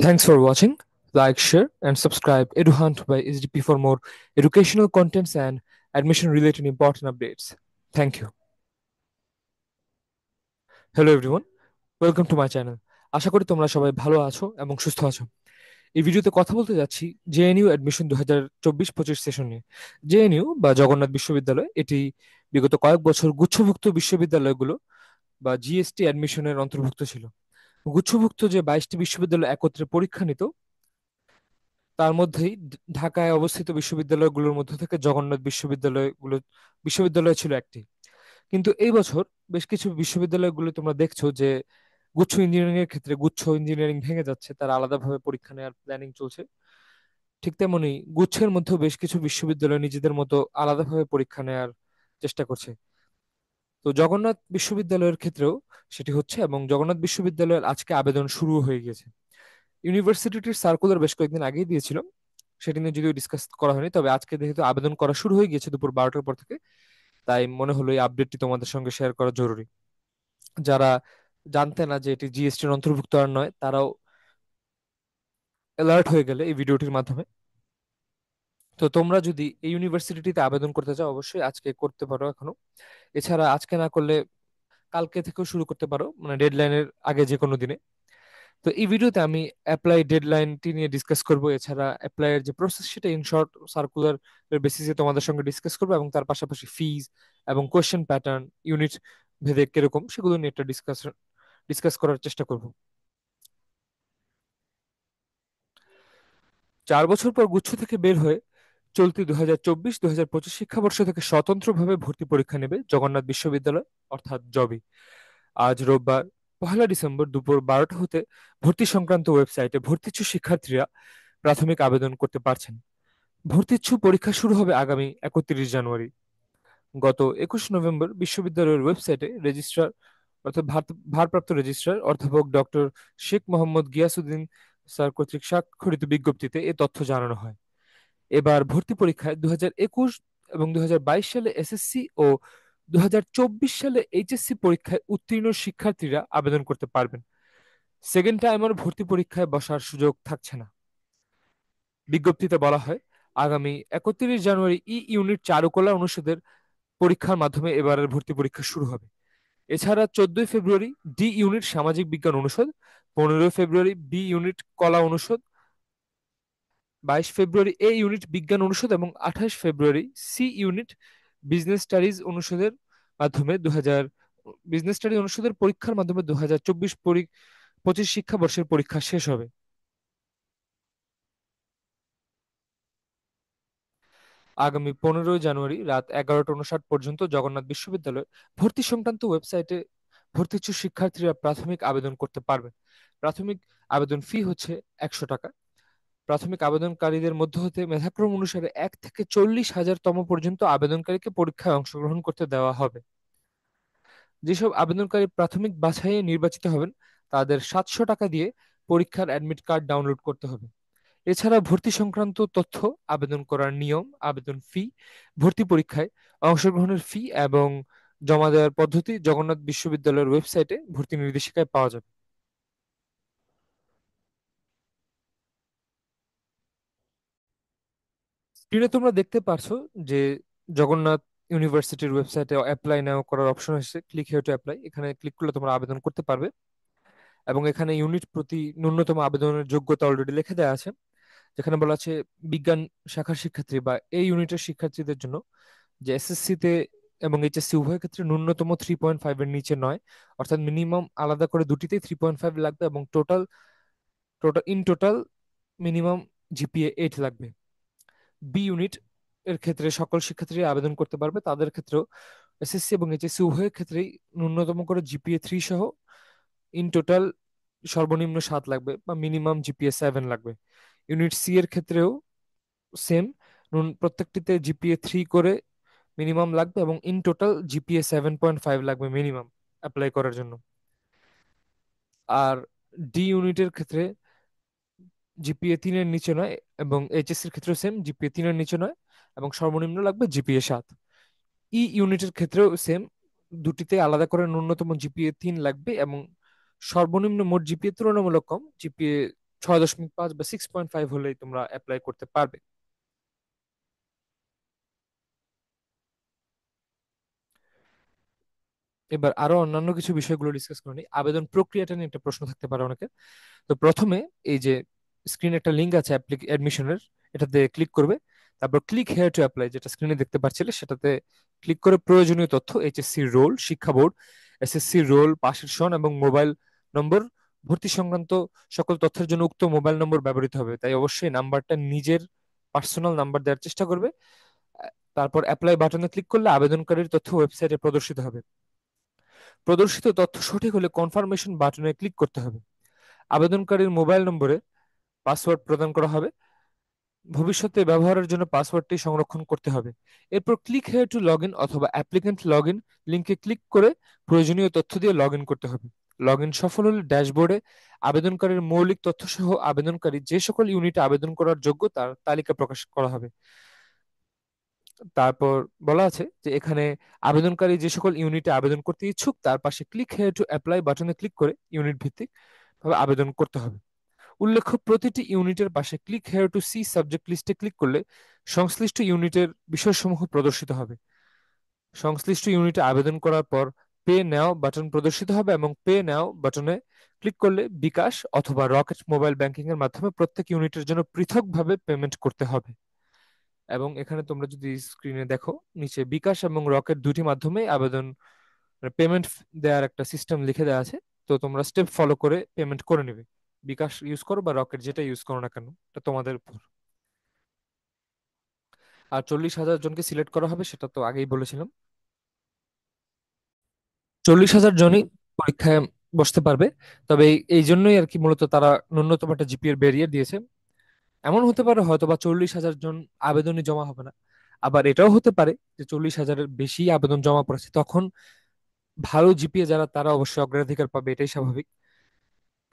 Thanks for watching. Like, share, and subscribe EduHunt by SDP for more educational contents and admission related important updates. Thank you. Hello everyone. Welcome to my channel. আশা করি তোমরা সবাই ভালো আছো এবং সুস্থ আছো। এই ভিডিওতে কথা বলতে যাচ্ছি জেএনইউ অ্যাডমিশন 2024-25 সেশন নিয়ে। জেএনইউ বা জগন্নাথ বিশ্ববিদ্যালয় এটি বিগত কয়েক বছর গুচ্ছভুক্ত বিশ্ববিদ্যালয়গুলো বা জিএসটি অ্যাডমিশনের অন্তর্ভুক্ত ছিল। গুচ্ছভুক্ত যে 22টি বিশ্ববিদ্যালয় একত্রে পরীক্ষা নিত, তার মধ্যেই ঢাকায় অবস্থিত বিশ্ববিদ্যালয়গুলোর মধ্য থেকে জগন্নাথ বিশ্ববিদ্যালয় ছিল একটি। কিন্তু এই বছর বেশ কিছু বিশ্ববিদ্যালয়গুলো তোমরা দেখছো যে গুচ্ছ ইঞ্জিনিয়ারিং এর ক্ষেত্রে গুচ্ছ ইঞ্জিনিয়ারিং ভেঙে যাচ্ছে, তারা আলাদাভাবে পরীক্ষা নেওয়ার প্ল্যানিং চলছে। ঠিক তেমনি গুচ্ছের মধ্যেও বেশ কিছু বিশ্ববিদ্যালয় নিজেদের মতো আলাদাভাবে পরীক্ষা নেওয়ার চেষ্টা করছে। তো জগন্নাথ বিশ্ববিদ্যালয়ের ক্ষেত্রেও সেটি হচ্ছে, এবং জগন্নাথ বিশ্ববিদ্যালয়ের আজকে আবেদন শুরু হয়ে গেছে। ইউনিভার্সিটির সার্কুলার বেশ কয়েকদিন আগেই দিয়েছিল, সেটি নিয়ে যদিও ডিসকাস করা হয়নি, তবে আজকে যেহেতু আবেদন করা শুরু হয়ে গিয়েছে দুপুর 12টার পর থেকে, তাই মনে হলো এই আপডেটটি তোমাদের সঙ্গে শেয়ার করা জরুরি। যারা জানতে না যে এটি জিএসটির অন্তর্ভুক্ত আর নয়, তারাও অ্যালার্ট হয়ে গেলে এই ভিডিওটির মাধ্যমে। তো তোমরা যদি এই ইউনিভার্সিটিতে আবেদন করতে চাও, অবশ্যই আজকে করতে পারো এখনো। এছাড়া আজকে না করলে কালকে থেকেও শুরু করতে পারো, মানে ডেডলাইনের আগে যে কোনো দিনে। তো এই ভিডিওতে আমি অ্যাপ্লাই ডেডলাইনটি নিয়ে ডিসকাস করব, এছাড়া অ্যাপ্লাইয়ের যে প্রসেস সেটা ইন শর্ট সার্কুলার বেসিসে তোমাদের সঙ্গে ডিসকাস করবো, এবং তার পাশাপাশি ফিজ এবং কোয়েশ্চেন প্যাটার্ন ইউনিট ভেদে কিরকম সেগুলো নিয়ে একটা ডিসকাস করার চেষ্টা করব। 4 বছর পর গুচ্ছ থেকে বের হয়ে চলতি 2024-2025 শিক্ষাবর্ষ থেকে স্বতন্ত্রভাবে ভর্তি পরীক্ষা নেবে জগন্নাথ বিশ্ববিদ্যালয়, অর্থাৎ জবি। আজ রোববার 1লা ডিসেম্বর দুপুর 12টা হতে ভর্তি সংক্রান্ত ওয়েবসাইটে ভর্তিচ্ছু শিক্ষার্থীরা প্রাথমিক আবেদন করতে পারছেন। ভর্তিচ্ছু পরীক্ষা শুরু হবে আগামী 31 জানুয়ারি। গত 21 নভেম্বর বিশ্ববিদ্যালয়ের ওয়েবসাইটে রেজিস্ট্রার, অর্থাৎ ভারপ্রাপ্ত রেজিস্ট্রার অধ্যাপক ডক্টর শেখ মোহাম্মদ গিয়াসউদ্দিন স্যার কর্তৃক স্বাক্ষরিত বিজ্ঞপ্তিতে এ তথ্য জানানো হয়। এবার ভর্তি পরীক্ষায় 2021 এবং 2022 সালে এসএসসি ও 2024 সালে এইচএসসি পরীক্ষায় উত্তীর্ণ শিক্ষার্থীরা আবেদন করতে পারবেন। সেকেন্ড টাইমার ভর্তি পরীক্ষায় বসার সুযোগ থাকছে না। বিজ্ঞপ্তিতে বলা হয়, আগামী 31 জানুয়ারি ইউনিট চারুকলা অনুষদের পরীক্ষার মাধ্যমে এবারের ভর্তি পরীক্ষা শুরু হবে। এছাড়া 14ই ফেব্রুয়ারি ডি ইউনিট সামাজিক বিজ্ঞান অনুষদ, 15ই ফেব্রুয়ারি বি ইউনিট কলা অনুষদ, 22 ফেব্রুয়ারি এ ইউনিট বিজ্ঞান অনুষদ এবং 28 ফেব্রুয়ারি সি ইউনিট বিজনেস স্টাডিজ অনুষদের মাধ্যমে 2025 শিক্ষাবর্ষের পরীক্ষা শেষ হবে। আগামী 15ই জানুয়ারি রাত 11টা 59 পর্যন্ত জগন্নাথ বিশ্ববিদ্যালয় ভর্তি সংক্রান্ত ওয়েবসাইটে ভর্তিচ্ছু শিক্ষার্থীরা প্রাথমিক আবেদন করতে পারবেন। প্রাথমিক আবেদন ফি হচ্ছে 100 টাকা। প্রাথমিক আবেদনকারীদের মধ্য হতে মেধাক্রম অনুসারে 1 থেকে 40,000 তম পর্যন্ত আবেদনকারীকে পরীক্ষায় অংশগ্রহণ করতে দেওয়া হবে। যেসব আবেদনকারী প্রাথমিক বাছাইয়ে নির্বাচিত হবেন, তাদের 700 টাকা দিয়ে পরীক্ষার অ্যাডমিট কার্ড ডাউনলোড করতে হবে। এছাড়া ভর্তি সংক্রান্ত তথ্য, আবেদন করার নিয়ম, আবেদন ফি, ভর্তি পরীক্ষায় অংশগ্রহণের ফি এবং জমা দেওয়ার পদ্ধতি জগন্নাথ বিশ্ববিদ্যালয়ের ওয়েবসাইটে ভর্তি নির্দেশিকায় পাওয়া যাবে। স্ক্রিনে তোমরা দেখতে পারছো যে জগন্নাথ ইউনিভার্সিটির ওয়েবসাইটে অ্যাপ্লাই নাও করার অপশন এসেছে, ক্লিক হিয়ার টু অ্যাপ্লাই। এখানে ক্লিক করলে তোমরা আবেদন করতে পারবে, এবং এখানে ইউনিট প্রতি ন্যূনতম আবেদনের যোগ্যতা অলরেডি লিখে দেওয়া আছে। যেখানে বলা আছে বিজ্ঞান শাখার শিক্ষার্থী বা এই ইউনিটের শিক্ষার্থীদের জন্য যে এসএসসি তে এবং এইচএসসি উভয় ক্ষেত্রে ন্যূনতম 3.5 এর নিচে নয়, অর্থাৎ মিনিমাম আলাদা করে দুটিতেই 3.5 লাগবে, এবং টোটাল টোটাল মিনিমাম জিপিএ 8 লাগবে। বি ইউনিট এর ক্ষেত্রে সকল শিক্ষার্থীরা আবেদন করতে পারবে, তাদের ক্ষেত্রেও এসএসসি এবং এইচএসসি উভয় ক্ষেত্রেই ন্যূনতম করে জিপিএ 3 সহ টোটাল সর্বনিম্ন 7 লাগবে, বা মিনিমাম জিপিএ 7 লাগবে। ইউনিট সি এর ক্ষেত্রেও সেম, প্রত্যেকটিতে জিপিএ 3 করে মিনিমাম লাগবে, এবং টোটাল জিপিএ 7.5 লাগবে মিনিমাম অ্যাপ্লাই করার জন্য। আর ডি ইউনিটের ক্ষেত্রে জিপিএ 3 এর নিচে নয়, এবং এইচএসসির ক্ষেত্রেও সেম, জিপিএ 3 এর নিচে নয়, এবং সর্বনিম্ন লাগবে জিপিএ 7। ইউনিটের ক্ষেত্রেও সেম, দুটিতে আলাদা করে ন্যূনতম জিপিএ 3 লাগবে, এবং সর্বনিম্ন মোট জিপিএ তুলনামূলক কম, জিপিএ 6.5 বা 6.5 হলেই তোমরা অ্যাপ্লাই করতে পারবে। এবার আরো অন্যান্য কিছু বিষয়গুলো ডিসকাস করে নিই। আবেদন প্রক্রিয়াটা নিয়ে একটা প্রশ্ন থাকতে পারে অনেকে। তো প্রথমে এই যে স্ক্রিনে একটা লিঙ্ক আছে অ্যাডমিশনের, এটাতে ক্লিক করবে। তারপর ক্লিক হেয়ার টু অ্যাপ্লাই, যেটা স্ক্রিনে দেখতে পাচ্ছিলে সেটাতে ক্লিক করে প্রয়োজনীয় তথ্য, এইচএসসি রোল, শিক্ষা বোর্ড, এসএসসি রোল, পাশের সন এবং মোবাইল নম্বর, ভর্তি সংক্রান্ত সকল তথ্যের জন্য উক্ত মোবাইল নম্বর ব্যবহৃত হবে, তাই অবশ্যই নাম্বারটা নিজের পার্সোনাল নাম্বার দেওয়ার চেষ্টা করবে। তারপর অ্যাপ্লাই বাটনে ক্লিক করলে আবেদনকারীর তথ্য ওয়েবসাইটে প্রদর্শিত হবে। প্রদর্শিত তথ্য সঠিক হলে কনফার্মেশন বাটনে ক্লিক করতে হবে। আবেদনকারীর মোবাইল নম্বরে পাসওয়ার্ড প্রদান করা হবে, ভবিষ্যতে ব্যবহারের জন্য পাসওয়ার্ডটি সংরক্ষণ করতে হবে। এরপর click here two log in অথবা অ্যাপ্লিকেন্ট লগ ইন লিঙ্কে ক্লিক করে প্রয়োজনীয় তথ্য দিয়ে লগ ইন করতে হবে। লগ ইন সফল হলে ড্যাশবোর্ডে আবেদনকারীর মৌলিক তথ্য সহ আবেদনকারী যে সকল ইউনিটে আবেদন করার যোগ্য তার তালিকা প্রকাশ করা হবে। তারপর বলা আছে যে এখানে আবেদনকারী যে সকল ইউনিটে আবেদন করতে ইচ্ছুক তার পাশে ক্লিক হেয়ার টু অ্যাপ্লাই বাটনে ক্লিক করে ইউনিট ভিত্তিক ভাবে আবেদন করতে হবে। উল্লেখ্য, প্রতিটি ইউনিটের পাশে click here to see subject লিস্টে ক্লিক করলে সংশ্লিষ্ট ইউনিটের বিষয়সমূহ প্রদর্শিত হবে। সংশ্লিষ্ট ইউনিটে আবেদন করার পর পে নাও বাটন প্রদর্শিত হবে এবং পে নাও বাটনে ক্লিক করলে বিকাশ অথবা রকেট মোবাইল ব্যাংকিং এর মাধ্যমে প্রত্যেক ইউনিটের জন্য পৃথকভাবে পেমেন্ট করতে হবে। এবং এখানে তোমরা যদি স্ক্রিনে দেখো, নিচে বিকাশ এবং রকেট দুটি মাধ্যমে আবেদন পেমেন্ট দেওয়ার একটা সিস্টেম লিখে দেওয়া আছে। তো তোমরা স্টেপ ফলো করে পেমেন্ট করে নেবে। বিকাশ ইউজ করো বা রকেট, যেটা ইউজ করো না কেন, এটা তোমাদের উপর। আর 40,000 জনকে সিলেক্ট করা হবে সেটা তো আগেই বলেছিলাম। 40,000 জনই পরীক্ষায় বসতে পারবে। তবে এই জন্যই আর কি মূলত তারা ন্যূনতম একটা জিপিএর ব্যারিয়ার দিয়েছে। এমন হতে পারে হয়তো বা 40,000 জন আবেদনই জমা হবে না, আবার এটাও হতে পারে যে 40,000-এর বেশি আবেদন জমা পড়েছে, তখন ভালো জিপিএ যারা তারা অবশ্যই অগ্রাধিকার পাবে, এটাই স্বাভাবিক।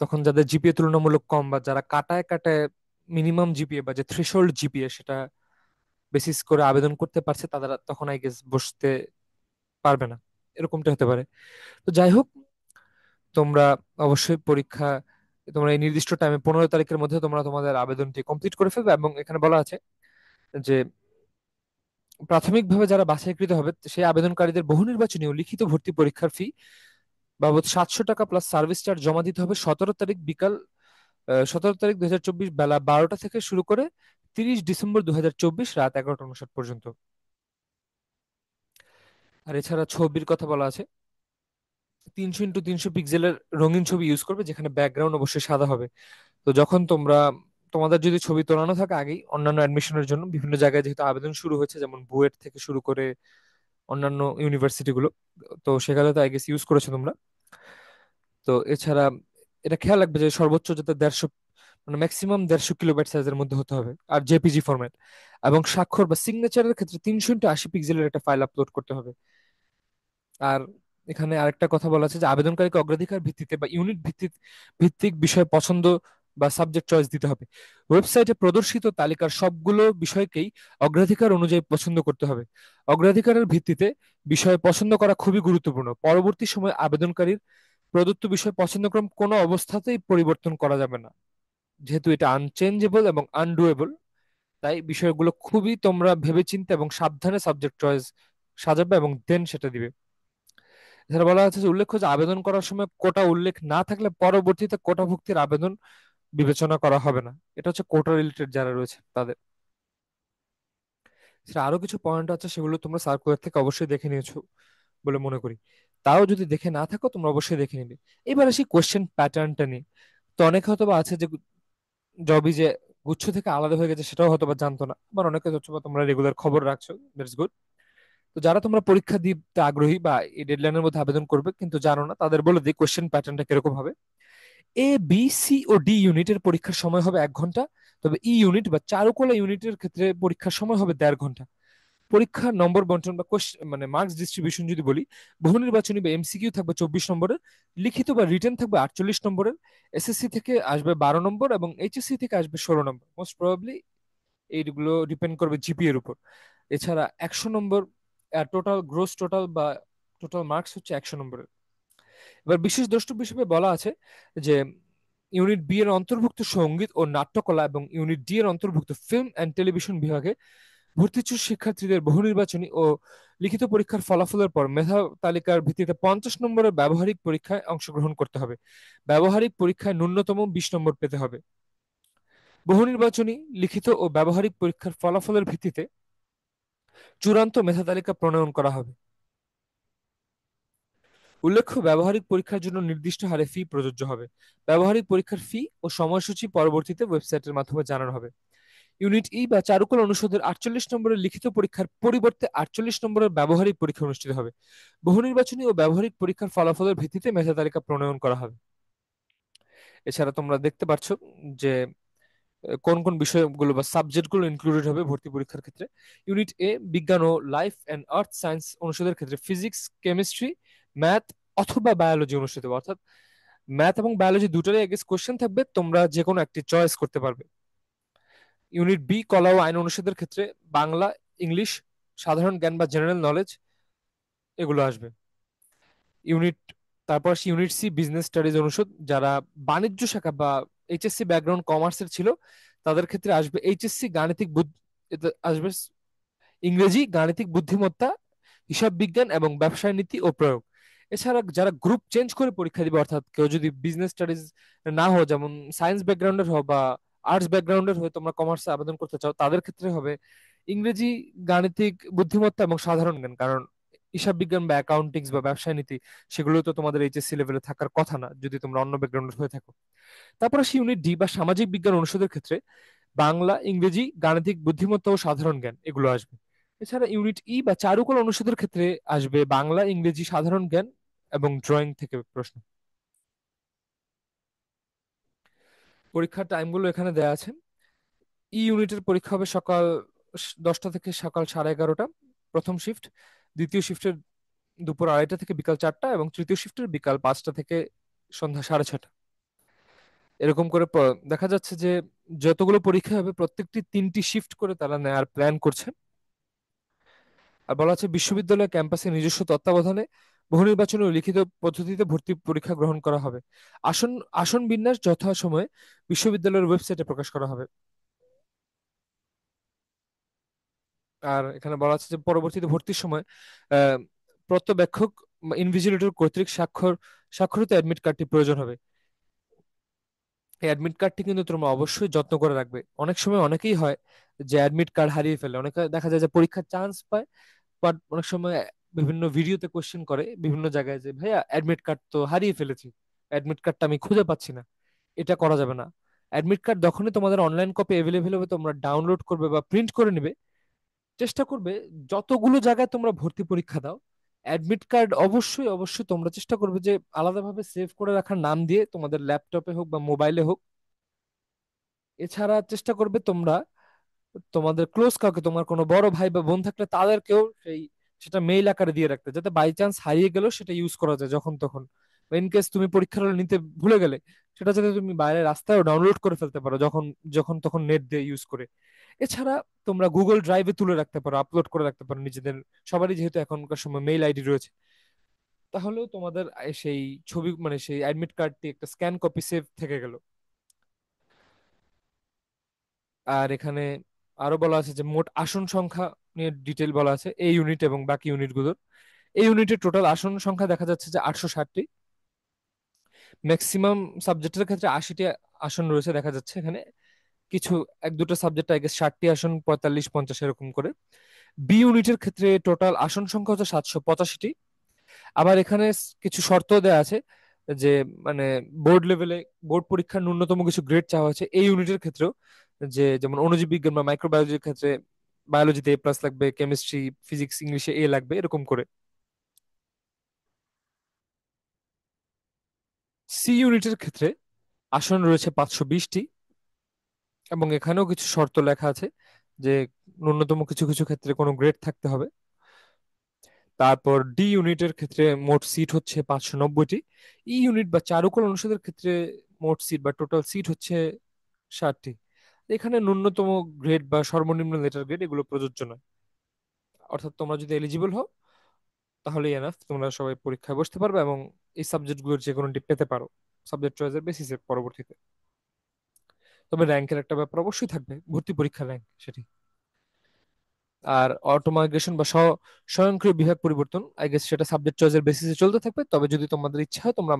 তখন যাদের জিপিএ তুলনামূলক কম বা যারা কাটায় কাটায় মিনিমাম জিপিএ বা যে থ্রেশহোল্ড জিপিএ সেটা বেসিস করে আবেদন করতে পারছে, তারা তখন আই গেস বসতে পারবে না, এরকমটা হতে পারে। তো যাই হোক, তোমরা অবশ্যই পরীক্ষা, তোমরা এই নির্দিষ্ট টাইমে 15 তারিখের মধ্যে তোমরা তোমাদের আবেদনটি কমপ্লিট করে ফেলবে। এবং এখানে বলা আছে যে প্রাথমিকভাবে যারা বাছাইকৃত হবে সেই আবেদনকারীদের বহু নির্বাচনী ও লিখিত ভর্তি পরীক্ষার ফি বাবদ 700 টাকা প্লাস সার্ভিস চার্জ জমা দিতে হবে 17 তারিখ বিকাল 17 তারিখ 2024 বেলা 12টা থেকে শুরু করে 30 ডিসেম্বর 2024 রাত 11টা 59 পর্যন্ত। আর এছাড়া ছবির কথা বলা আছে, 300x300 পিক্সেলের রঙিন ছবি ইউজ করবে, যেখানে ব্যাকগ্রাউন্ড অবশ্যই সাদা হবে। তো যখন তোমরা, তোমাদের যদি ছবি তোলানো থাকে আগেই অন্যান্য অ্যাডমিশনের জন্য বিভিন্ন জায়গায় যেহেতু আবেদন শুরু হয়েছে, যেমন বুয়েট থেকে শুরু করে অন্যান্য ইউনিভার্সিটি গুলো, তো সেখানে তো আই গেস ইউজ করেছো তোমরা। তো এছাড়া এটা খেয়াল রাখবে যে সর্বোচ্চ যাতে 150, মানে ম্যাক্সিমাম 150 কিলোবাইট সাইজের মধ্যে হতে হবে, আর জেপিজি ফরম্যাট। এবং স্বাক্ষর বা সিগনেচারের ক্ষেত্রে 380 পিক্সেলের একটা ফাইল আপলোড করতে হবে। আর এখানে আরেকটা কথা বলা আছে যে আবেদনকারীকে অগ্রাধিকার ভিত্তিতে বা ইউনিট ভিত্তিক ভিত্তিক বিষয় পছন্দ বা সাবজেক্ট চয়েস দিতে হবে। ওয়েবসাইটে প্রদর্শিত তালিকার সবগুলো বিষয়কেই অগ্রাধিকার অনুযায়ী পছন্দ করতে হবে। অগ্রাধিকারের ভিত্তিতে বিষয় পছন্দ করা খুবই গুরুত্বপূর্ণ। পরবর্তী সময়ে আবেদনকারীর প্রদত্ত বিষয় পছন্দক্রম কোনো অবস্থাতেই পরিবর্তন করা যাবে না, যেহেতু এটা আনচেঞ্জেবল এবং আনডুয়েবল। তাই বিষয়গুলো খুবই তোমরা ভেবেচিন্তে এবং সাবধানে সাবজেক্ট চয়েস সাজাবে এবং দেন সেটা দিবে। এছাড়া বলা আছে যে উল্লেখ্য যে আবেদন করার সময় কোটা উল্লেখ না থাকলে পরবর্তীতে কোটাভুক্তির আবেদন বিবেচনা করা হবে না। এটা হচ্ছে কোটা রিলেটেড যারা রয়েছে তাদের। এছাড়া আরো কিছু পয়েন্ট আছে, সেগুলো তোমরা সার্কুলার থেকে অবশ্যই দেখে নিয়েছো বলে মনে করি। তাও যদি দেখে না থাকো তোমরা অবশ্যই দেখে নিবে। এবার আসি কোশ্চেন প্যাটার্নটা নিয়ে। তো অনেকে হয়তো বা আছে যে জবই যে গুচ্ছ থেকে আলাদা হয়ে গেছে সেটাও হয়তো বা জানতো না, আবার অনেকে হচ্ছে বা তোমরা রেগুলার খবর রাখছো, দ্যাটস গুড। তো যারা তোমরা পরীক্ষা দিতে আগ্রহী বা এই ডেডলাইনের মধ্যে আবেদন করবে কিন্তু জানো না, তাদের বলে দিই কোশ্চেন প্যাটার্নটা কিরকম হবে। এ, বি, সি ও ডি ইউনিটের পরীক্ষার সময় হবে 1 ঘন্টা। তবে ই ইউনিট বা চারুকলা ইউনিটের ক্ষেত্রে পরীক্ষার সময় হবে 1.5 ঘন্টা। পরীক্ষার নম্বর বন্টন বা মানে মার্কস ডিস্ট্রিবিউশন যদি বলি, বহু নির্বাচনী বা এমসিকিউ থাকবে 24 নম্বরের, লিখিত বা রিটেন থাকবে 48 নম্বরের, এসএসসি থেকে আসবে 12 নম্বর এবং এইচএসসি থেকে আসবে 16 নম্বর। মোস্ট প্রবাবলি এইগুলো ডিপেন্ড করবে জিপি এর উপর। এছাড়া 100 নম্বর, টোটাল গ্রোস টোটাল বা টোটাল মার্কস হচ্ছে 100 নম্বরের। এবার বিশেষ দ্রষ্টব্য হিসেবে বলা আছে যে ইউনিট বি এর অন্তর্ভুক্ত সঙ্গীত ও নাট্যকলা এবং ইউনিট ডি এর অন্তর্ভুক্ত ফিল্ম অ্যান্ড টেলিভিশন বিভাগে ভর্তিচ্ছু শিক্ষার্থীদের বহু নির্বাচনী ও লিখিত পরীক্ষার ফলাফলের পর মেধা তালিকার ভিত্তিতে 50 নম্বরের ব্যবহারিক পরীক্ষায় অংশগ্রহণ করতে হবে। ব্যবহারিক পরীক্ষায় ন্যূনতম 20 নম্বর পেতে হবে। বহু নির্বাচনী লিখিত ও ব্যবহারিক পরীক্ষার ফলাফলের ভিত্তিতে চূড়ান্ত মেধা তালিকা প্রণয়ন করা হবে। উল্লেখ্য, ব্যবহারিক পরীক্ষার জন্য নির্দিষ্ট হারে ফি প্রযোজ্য হবে। ব্যবহারিক পরীক্ষার ফি ও সময়সূচি পরবর্তীতে ওয়েবসাইটের মাধ্যমে জানানো হবে। ইউনিট ই বা চারুকলা অনুষদের 48 নম্বরের লিখিত পরীক্ষার পরিবর্তে 48 নম্বরের ব্যবহারিক পরীক্ষা অনুষ্ঠিত হবে। বহু নির্বাচনী ও ব্যবহারিক পরীক্ষার ফলাফলের ভিত্তিতে মেধা তালিকা প্রণয়ন করা হবে। এছাড়া তোমরা দেখতে পাচ্ছ যে কোন কোন বিষয়গুলো বা সাবজেক্টগুলো ইনক্লুডেড হবে ভর্তি পরীক্ষার ক্ষেত্রে। ইউনিট এ বিজ্ঞান ও লাইফ অ্যান্ড আর্থ সায়েন্স অনুষদের ক্ষেত্রে ফিজিক্স, কেমিস্ট্রি, ম্যাথ অথবা বায়োলজি অনুষ্ঠিত হবে। অর্থাৎ ম্যাথ এবং বায়োলজি দুটোরই এগেইনস্ট কোশ্চেন থাকবে, তোমরা যে কোনো একটি চয়েস করতে পারবে। ইউনিট বি কলা ও আইন অনুষদের ক্ষেত্রে বাংলা, ইংলিশ, সাধারণ জ্ঞান বা জেনারেল নলেজ এগুলো আসবে। ইউনিট তারপর আসি ইউনিট সি বিজনেস স্টাডিজ অনুষদ, যারা বাণিজ্য শাখা বা এইচএসসি ব্যাকগ্রাউন্ড কমার্সের ছিল তাদের ক্ষেত্রে আসবে এইচএসসি গাণিতিক এতে আসবে ইংরেজি, গাণিতিক বুদ্ধিমত্তা, হিসাব বিজ্ঞান এবং ব্যবসায় নীতি ও প্রয়োগ। এছাড়া যারা গ্রুপ চেঞ্জ করে পরীক্ষা দিবে, অর্থাৎ কেউ যদি বিজনেস স্টাডিজ না হো, যেমন সায়েন্স ব্যাকগ্রাউন্ডের হও বা আর্টস ব্যাকগ্রাউন্ডের হয়ে তোমরা কমার্সে আবেদন করতে চাও, তাদের ক্ষেত্রে হবে ইংরেজি, গাণিতিক বুদ্ধিমত্তা এবং সাধারণ জ্ঞান। কারণ হিসাব বিজ্ঞান বা অ্যাকাউন্টিংস বা ব্যবসায় নীতি সেগুলো তো তোমাদের এইচএসসি লেভেলে থাকার কথা না যদি তোমরা অন্য ব্যাকগ্রাউন্ডের হয়ে থাকো। তারপর আসি ইউনিট ডি বা সামাজিক বিজ্ঞান অনুষদের ক্ষেত্রে বাংলা, ইংরেজি, গাণিতিক বুদ্ধিমত্তা ও সাধারণ জ্ঞান এগুলো আসবে। এছাড়া ইউনিট ই বা চারুকলা অনুষদের ক্ষেত্রে আসবে বাংলা, ইংরেজি, সাধারণ জ্ঞান এবং ড্রয়িং থেকে প্রশ্ন। পরীক্ষার টাইমগুলো এখানে দেওয়া আছে। ই ইউনিটের পরীক্ষা হবে সকাল 10টা থেকে সকাল 11:30, প্রথম শিফট। দ্বিতীয় শিফটের দুপুর 2:30 থেকে বিকাল 4টা এবং তৃতীয় শিফটের বিকাল 5টা থেকে সন্ধ্যা 6:30। এরকম করে দেখা যাচ্ছে যে যতগুলো পরীক্ষা হবে প্রত্যেকটি 3টি শিফট করে তারা নেয়ার প্ল্যান করছে। আর বলা আছে বিশ্ববিদ্যালয় ক্যাম্পাসে নিজস্ব তত্ত্বাবধানে বহু নির্বাচনী ও লিখিত পদ্ধতিতে ভর্তি পরীক্ষা গ্রহণ করা হবে। আসন আসন বিন্যাস যথাসময়ে বিশ্ববিদ্যালয়ের ওয়েবসাইটে প্রকাশ করা হবে। আর এখানে বলা আছে যে পরবর্তীতে ভর্তির সময় আহ, প্রত্যবেক্ষক ইনভিজিলেটর কর্তৃক স্বাক্ষরিত অ্যাডমিট কার্ডটি প্রয়োজন হবে। এই অ্যাডমিট কার্ডটি কিন্তু তোমরা অবশ্যই যত্ন করে রাখবে। অনেক সময় অনেকেই হয় যে অ্যাডমিট কার্ড হারিয়ে ফেলে, অনেকে দেখা যায় যে পরীক্ষার চান্স পায়, বাট অনেক সময় বিভিন্ন ভিডিওতে কোশ্চেন করে বিভিন্ন জায়গায় যে ভাইয়া অ্যাডমিট কার্ড তো হারিয়ে ফেলেছি, অ্যাডমিট কার্ডটা আমি খুঁজে পাচ্ছি না। এটা করা যাবে না। অ্যাডমিট কার্ড যখনই তোমাদের অনলাইন কপি অ্যাভেলেবেল হবে তোমরা ডাউনলোড করবে বা প্রিন্ট করে নেবে। চেষ্টা করবে যতগুলো জায়গায় তোমরা ভর্তি পরীক্ষা দাও, অ্যাডমিট কার্ড অবশ্যই অবশ্যই তোমরা চেষ্টা করবে যে আলাদাভাবে সেভ করে রাখার নাম দিয়ে, তোমাদের ল্যাপটপে হোক বা মোবাইলে হোক। এছাড়া চেষ্টা করবে তোমরা তোমাদের ক্লোজ কাউকে, তোমার কোনো বড় ভাই বা বোন থাকলে তাদেরকেও সেটা মেইল আকারে দিয়ে রাখতে, যাতে বাই চান্স হারিয়ে গেলেও সেটা ইউজ করা যায় যখন তখন। ইন কেস তুমি পরীক্ষার হলে নিতে ভুলে গেলে, সেটা যাতে তুমি বাইরে রাস্তায়ও ডাউনলোড করে ফেলতে পারো যখন যখন তখন নেট দিয়ে ইউজ করে। এছাড়া তোমরা গুগল ড্রাইভে তুলে রাখতে পারো, আপলোড করে রাখতে পারো নিজেদের। সবারই যেহেতু এখনকার সময় মেইল আইডি রয়েছে, তাহলেও তোমাদের সেই ছবি মানে সেই অ্যাডমিট কার্ডটি একটা স্ক্যান কপি সেভ থেকে গেল। আর এখানে আরো বলা আছে যে মোট আসন সংখ্যা নিয়ে ডিটেল বলা আছে এই ইউনিট এবং বাকি ইউনিটগুলোর। এই ইউনিটের টোটাল আসন সংখ্যা দেখা যাচ্ছে যে 860টি। ম্যাক্সিমাম সাবজেক্টের ক্ষেত্রে 80টি আসন রয়েছে দেখা যাচ্ছে এখানে। কিছু এক দুটো সাবজেক্ট আই গেস 60টি আসন, 45-50 এরকম করে। বি ইউনিটের ক্ষেত্রে টোটাল আসন সংখ্যা হচ্ছে 785টি। আবার এখানে কিছু শর্ত দেওয়া আছে যে মানে বোর্ড লেভেলে বোর্ড পরীক্ষার ন্যূনতম কিছু গ্রেড চাওয়া হয়েছে এই ইউনিটের ক্ষেত্রেও। যে যেমন অণুজীব বিজ্ঞান বা মাইক্রোবায়োলজির ক্ষেত্রে বায়োলজিতে A+ লাগবে, কেমিস্ট্রি, ফিজিক্স, ইংলিশে A লাগবে, এরকম করে। সি ইউনিটের ক্ষেত্রে আসন রয়েছে 520টি এবং এখানেও কিছু শর্ত লেখা আছে যে ন্যূনতম কিছু কিছু ক্ষেত্রে কোনো গ্রেড থাকতে হবে। তারপর ডি ইউনিটের ক্ষেত্রে মোট সিট হচ্ছে 590টি। ই ইউনিট বা চারুকলা অনুষদের ক্ষেত্রে মোট সিট বা টোটাল সিট হচ্ছে 60টি। এখানে ন্যূনতম গ্রেড বা সর্বনিম্ন লেটার গ্রেড এগুলো প্রযোজ্য নয়। অর্থাৎ তোমরা যদি এলিজিবল হও তাহলে এনাফ, তোমরা সবাই পরীক্ষায় বসতে পারবে এবং এই সাবজেক্টগুলোর যে কোনোটি পেতে পারো সাবজেক্ট চয়েসের বেসিসে পরবর্তীতে। তবে র্যাঙ্কের একটা ব্যাপার অবশ্যই থাকবে, ভর্তি পরীক্ষার র্যাঙ্ক সেটি। আর অটো মাইগ্রেশন বা স্বয়ংক্রিয় বিভাগ পরিবর্তন, আই গেস সেটা সাবজেক্ট চয়েসের বেসিসে চলতে থাকবে। তবে যদি তোমাদের ইচ্ছা হয় তোমরা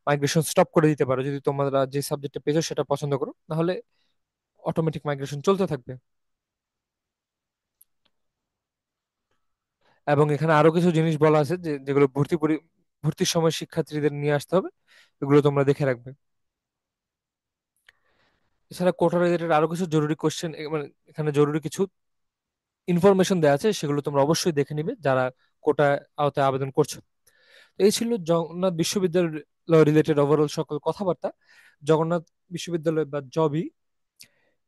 মাইগ্রেশন স্টপ করে দিতে পারো, যদি তোমরা যে সাবজেক্টে পেয়েছো সেটা পছন্দ করো, নাহলে অটোমেটিক মাইগ্রেশন চলতে থাকবে। এবং এখানে আরো কিছু জিনিস বলা আছে যেগুলো ভর্তির সময় শিক্ষার্থীদের নিয়ে আসতে হবে, এগুলো তোমরা দেখে রাখবে। এছাড়া কোটা রিলেটেড আরো কিছু জরুরি কোশ্চেন, মানে এখানে জরুরি কিছু ইনফরমেশন দেওয়া আছে, সেগুলো তোমরা অবশ্যই দেখে নিবে যারা কোটা আওতায় আবেদন করছো। তো এই ছিল জগন্নাথ বিশ্ববিদ্যালয় রিলেটেড ওভারঅল সকল কথাবার্তা। জগন্নাথ বিশ্ববিদ্যালয় বা জবই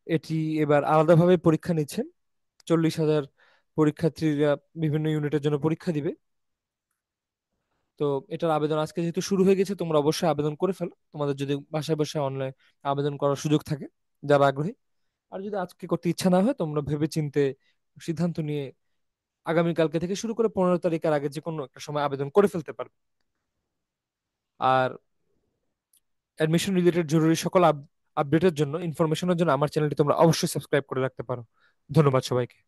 এটি এবার আলাদাভাবে পরীক্ষা নিচ্ছে। 40,000 পরীক্ষার্থীরা বিভিন্ন ইউনিটের জন্য পরীক্ষা দিবে। তো এটার আবেদন আজকে যেহেতু শুরু হয়ে গেছে, তোমরা অবশ্যই আবেদন করে ফেলো, তোমাদের যদি বাসায় বসে অনলাইন আবেদন করার সুযোগ থাকে, যারা আগ্রহী। আর যদি আজকে করতে ইচ্ছা না হয়, তোমরা ভেবে চিন্তে সিদ্ধান্ত নিয়ে আগামীকালকে থেকে শুরু করে 15 তারিখের আগে যে কোনো একটা সময় আবেদন করে ফেলতে পারবে। আর অ্যাডমিশন রিলেটেড জরুরি সকল আপডেটের জন্য, ইনফরমেশনের জন্য আমার চ্যানেলটি তোমরা অবশ্যই সাবস্ক্রাইব করে রাখতে পারো। ধন্যবাদ সবাইকে।